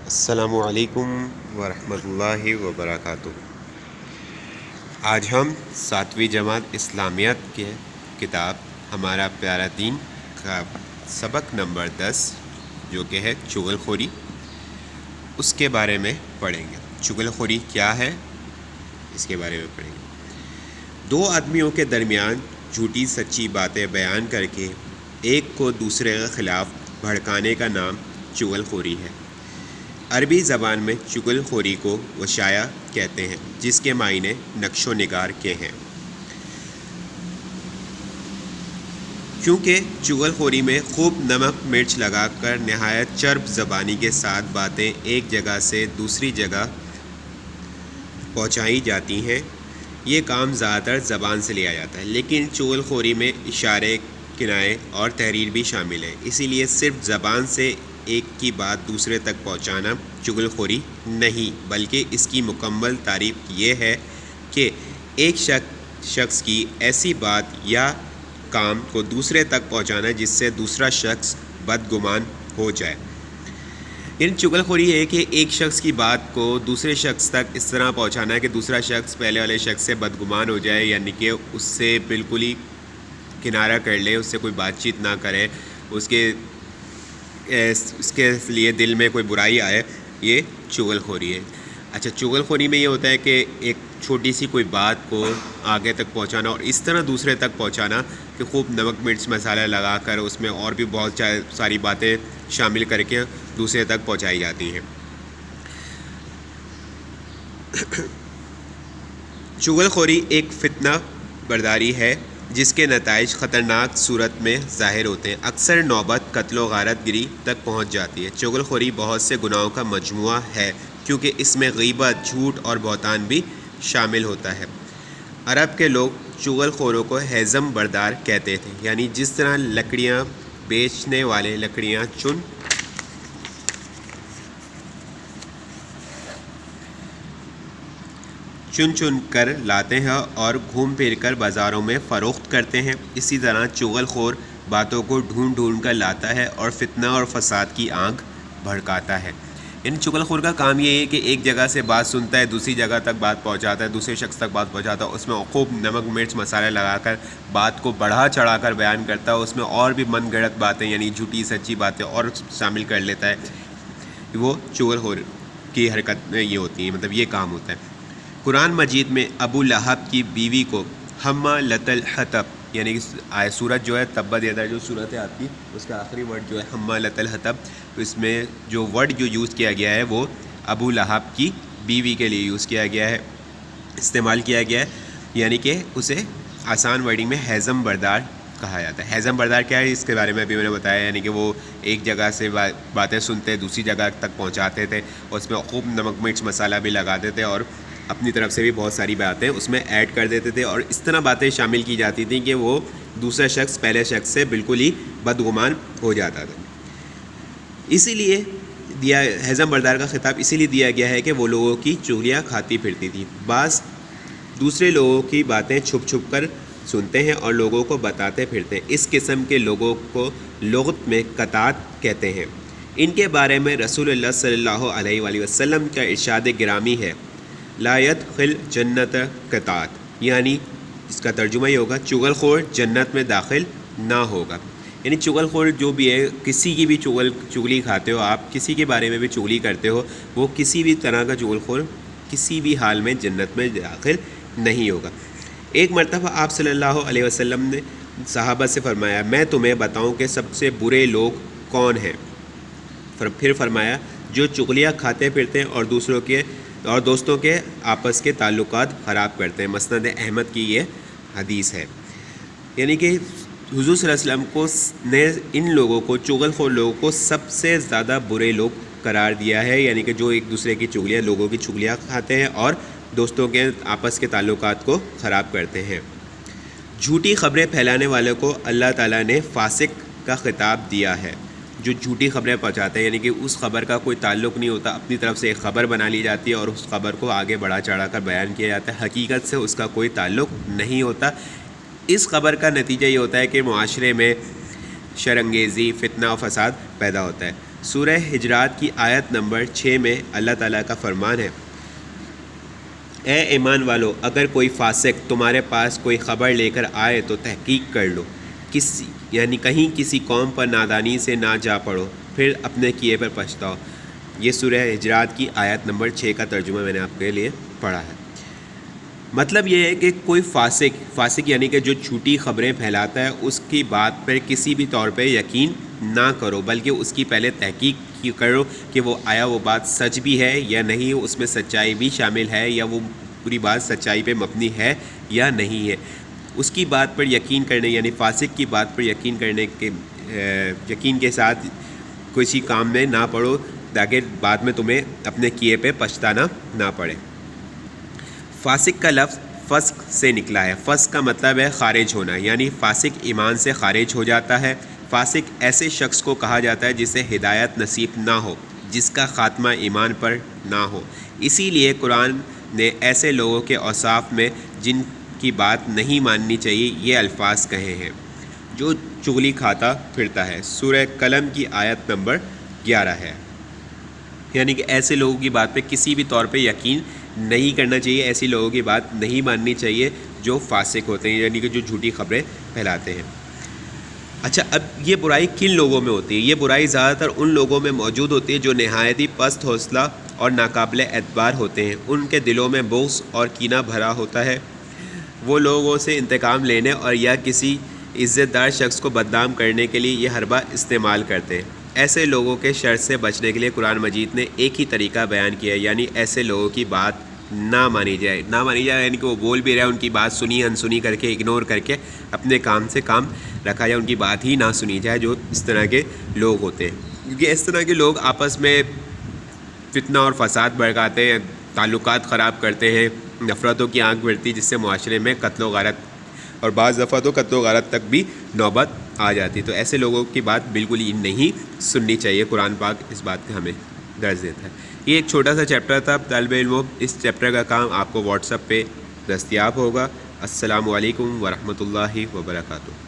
السلام علیکم ورحمۃ اللہ وبرکاتہ۔ آج ہم 7ویں جماعت اسلامیات کے کتاب ہمارا پیارا دین کا سبق نمبر 10 جو کہ ہے چغل خوری، اس کے بارے میں پڑھیں گے۔ چغل خوری کیا ہے اس کے بارے میں پڑھیں گے۔ دو آدمیوں کے درمیان جھوٹی سچی باتیں بیان کر کے ایک کو دوسرے کے خلاف بھڑکانے کا نام چغل خوری ہے۔ عربی زبان میں چغل خوری کو وشایا کہتے ہیں، جس کے معنی نقش و نگار کے ہیں۔ کیونکہ چغل خوری میں خوب نمک مرچ لگا کر نہایت چرب زبانی کے ساتھ باتیں ایک جگہ سے دوسری جگہ پہنچائی جاتی ہیں، یہ کام زیادہ تر زبان سے لیا جاتا ہے، لیکن چغل خوری میں اشارے، کنایے اور تحریر بھی شامل ہے۔ اسی لیے صرف زبان سے ایک کی بات دوسرے تک پہنچانا چغل خوری نہیں، بلکہ اس کی مکمل تعریف یہ ہے کہ ایک شخص کی ایسی بات یا کام کو دوسرے تک پہنچانا جس سے دوسرا شخص بدگمان ہو جائے۔ یعنی چغل خوری ہے کہ ایک شخص کی بات کو دوسرے شخص تک اس طرح پہنچانا ہے کہ دوسرا شخص پہلے والے شخص سے بدگمان ہو جائے، یعنی کہ اس سے بالکل ہی کنارہ کر لے، اس سے کوئی بات چیت نہ کرے، اس کے لیے دل میں کوئی برائی آئے، یہ چغل خوری ہے۔ اچھا، چغل خوری میں یہ ہوتا ہے کہ ایک چھوٹی سی کوئی بات کو آگے تک پہنچانا اور اس طرح دوسرے تک پہنچانا کہ خوب نمک مرچ مسالہ لگا کر اس میں اور بھی بہت ساری باتیں شامل کر کے دوسرے تک پہنچائی جاتی ہیں۔ چغل خوری ایک فتنہ برداری ہے جس کے نتائج خطرناک صورت میں ظاہر ہوتے ہیں، اکثر نوبت قتل و غارت گری تک پہنچ جاتی ہے۔ چغل خوری بہت سے گناہوں کا مجموعہ ہے کیونکہ اس میں غیبت، جھوٹ اور بہتان بھی شامل ہوتا ہے۔ عرب کے لوگ چغل خوروں کو ہیزم بردار کہتے تھے، یعنی جس طرح لکڑیاں بیچنے والے لکڑیاں چن کر لاتے ہیں اور گھوم پھر کر بازاروں میں فروخت کرتے ہیں، اسی طرح چغل خور باتوں کو ڈھونڈ کر لاتا ہے اور فتنہ اور فساد کی آنکھ بھڑکاتا ہے۔ یعنی چغل خور کا کام یہ ہے کہ ایک جگہ سے بات سنتا ہے، دوسری جگہ تک بات پہنچاتا ہے، دوسرے شخص تک بات پہنچاتا ہے، اس میں خوب نمک مرچ مسالہ لگا کر بات کو بڑھا چڑھا کر بیان کرتا ہے، اس میں اور بھی من گھڑت باتیں یعنی جھوٹی سچی باتیں اور شامل کر لیتا ہے۔ وہ چغل خور کی حرکت میں یہ ہوتی ہے، مطلب یہ کام ہوتا ہے۔ قرآن مجید میں ابو لہب کی بیوی کو حمالۃ الحطب، یعنی سورت جو ہے تبت یدا جو صورت آتی ہے اس کا آخری ورڈ جو ہے حمالۃ الحطب، تو اس میں جو ورڈ جو یوز کیا گیا ہے وہ ابو لہب کی بیوی کے لیے یوز کیا گیا ہے، استعمال کیا گیا ہے، یعنی کہ اسے آسان ورڈنگ میں ہیزم بردار کہا جاتا ہے۔ ہیزم بردار کیا ہے اس کے بارے میں ابھی میں نے بتایا، یعنی کہ وہ ایک جگہ سے باتیں سنتے دوسری جگہ تک پہنچاتے تھے اور اس میں خوب نمک مرچ مسالہ بھی لگاتے تھے اور اپنی طرف سے بھی بہت ساری باتیں اس میں ایڈ کر دیتے تھے، اور اس طرح باتیں شامل کی جاتی تھیں کہ وہ دوسرا شخص پہلے شخص سے بالکل ہی بدگمان ہو جاتا تھا۔ اسی لیے ہیزم بردار کا خطاب اسی لیے دیا گیا ہے کہ وہ لوگوں کی چغلیاں کھاتی پھرتی تھی۔ بعض دوسرے لوگوں کی باتیں چھپ کر سنتے ہیں اور لوگوں کو بتاتے پھرتے ہیں، اس قسم کے لوگوں کو لغت میں قطات کہتے ہیں۔ ان کے بارے میں رسول اللہ صلی اللہ علیہ وآلہ وسلم کا ارشاد گرامی ہے، لا يدخل جنت قطات، یعنی اس کا ترجمہ یہ ہوگا چغل خور جنت میں داخل نہ ہوگا۔ یعنی چغل خور جو بھی ہے، کسی کی بھی چغلی کھاتے ہو آپ، کسی کے بارے میں بھی چغلی کرتے ہو، وہ کسی بھی طرح کا چغل خور کسی بھی حال میں جنت میں داخل نہیں ہوگا۔ ایک مرتبہ آپ صلی اللہ علیہ وسلم نے صحابہ سے فرمایا، میں تمہیں بتاؤں کہ سب سے برے لوگ کون ہیں؟ پھر فرمایا، جو چغلیاں کھاتے پھرتے ہیں اور دوستوں کے آپس کے تعلقات خراب کرتے ہیں۔ مسند احمد کی یہ حدیث ہے۔ یعنی کہ حضور صلی اللہ علیہ وسلم نے ان لوگوں کو، چغل خور لوگوں کو سب سے زیادہ برے لوگ قرار دیا ہے، یعنی کہ جو ایک دوسرے کی چغلیاں، لوگوں کی چغلیاں کھاتے ہیں اور دوستوں کے آپس کے تعلقات کو خراب کرتے ہیں۔ جھوٹی خبریں پھیلانے والوں کو اللہ تعالیٰ نے فاسق کا خطاب دیا ہے۔ جو جھوٹی خبریں پہنچاتے ہیں، یعنی کہ اس خبر کا کوئی تعلق نہیں ہوتا، اپنی طرف سے ایک خبر بنا لی جاتی ہے اور اس خبر کو آگے بڑھا چڑھا کر بیان کیا جاتا ہے، حقیقت سے اس کا کوئی تعلق نہیں ہوتا۔ اس خبر کا نتیجہ یہ ہوتا ہے کہ معاشرے میں شر انگیزی، فتنہ و فساد پیدا ہوتا ہے۔ سورہ حجرات کی آیت نمبر 6 میں اللہ تعالیٰ کا فرمان ہے، اے ایمان والو، اگر کوئی فاسق تمہارے پاس کوئی خبر لے کر آئے تو تحقیق کر لو، کہیں کسی قوم پر نادانی سے نہ جا پڑو، پھر اپنے کیے پر پچھتاؤ۔ یہ سورہ حجرات کی آیت نمبر 6 کا ترجمہ میں نے آپ کے لیے پڑھا ہے۔ مطلب یہ ہے کہ کوئی فاسق یعنی کہ جو جھوٹی خبریں پھیلاتا ہے، اس کی بات پر کسی بھی طور پہ یقین نہ کرو، بلکہ اس کی پہلے تحقیق کرو کہ وہ بات سچ بھی ہے یا نہیں، اس میں سچائی بھی شامل ہے یا وہ پوری بات سچائی پہ مبنی ہے یا نہیں ہے۔ اس کی بات پر یقین کرنے یعنی فاسق کی بات پر یقین کے ساتھ کسی کام میں نہ پڑو، تاکہ بعد میں تمہیں اپنے کیے پہ پچھتانا نہ پڑے۔ فاسق کا لفظ فسق سے نکلا ہے۔ فسق کا مطلب ہے خارج ہونا، یعنی فاسق ایمان سے خارج ہو جاتا ہے۔ فاسق ایسے شخص کو کہا جاتا ہے جسے ہدایت نصیب نہ ہو، جس کا خاتمہ ایمان پر نہ ہو۔ اسی لیے قرآن نے ایسے لوگوں کے اوصاف میں جن کی بات نہیں ماننی چاہیے یہ الفاظ کہے ہیں، جو چغلی کھاتا پھرتا ہے۔ سورہ قلم کی آیت نمبر 11 ہے، یعنی کہ ایسے لوگوں کی بات پہ کسی بھی طور پہ یقین نہیں کرنا چاہیے، ایسی لوگوں کی بات نہیں ماننی چاہیے جو فاسق ہوتے ہیں، یعنی کہ جو جھوٹی خبریں پھیلاتے ہیں۔ اچھا، اب یہ برائی کن لوگوں میں ہوتی ہے؟ یہ برائی زیادہ تر ان لوگوں میں موجود ہوتی ہے جو نہایت ہی پست حوصلہ اور ناقابل اعتبار ہوتے ہیں۔ ان کے دلوں میں بغض اور کینہ بھرا ہوتا ہے، وہ لوگوں سے انتقام لینے اور یا کسی عزت دار شخص کو بدنام کرنے کے لیے یہ حربہ استعمال کرتے ہیں۔ ایسے لوگوں کے شر سے بچنے کے لیے قرآن مجید نے ایک ہی طریقہ بیان کیا ہے، یعنی ایسے لوگوں کی بات نہ مانی جائے یعنی کہ وہ بول بھی رہے ہیں، ان کی بات سنی انسنی کر کے اگنور کر کے اپنے کام سے کام رکھا جائے، ان کی بات ہی نہ سنی جائے جو اس طرح کے لوگ ہوتے ہیں، کیونکہ اس طرح کے لوگ آپس میں فتنہ اور فساد بھڑکاتے ہیں، تعلقات خراب کرتے ہیں، نفرتوں کی آنکھ بھرتی جس سے معاشرے میں قتل و غارت اور بعض دفعہ تو قتل و غارت تک بھی نوبت آ جاتی۔ تو ایسے لوگوں کی بات بالکل ہی نہیں سننی چاہیے، قرآن پاک اس بات کا ہمیں درس دیتا ہے۔ یہ ایک چھوٹا سا چیپٹر تھا طالب علموں، اس چیپٹر کا کام آپ کو واٹس ایپ پہ دستیاب ہوگا۔ السلام علیکم ورحمۃ اللہ وبرکاتہ۔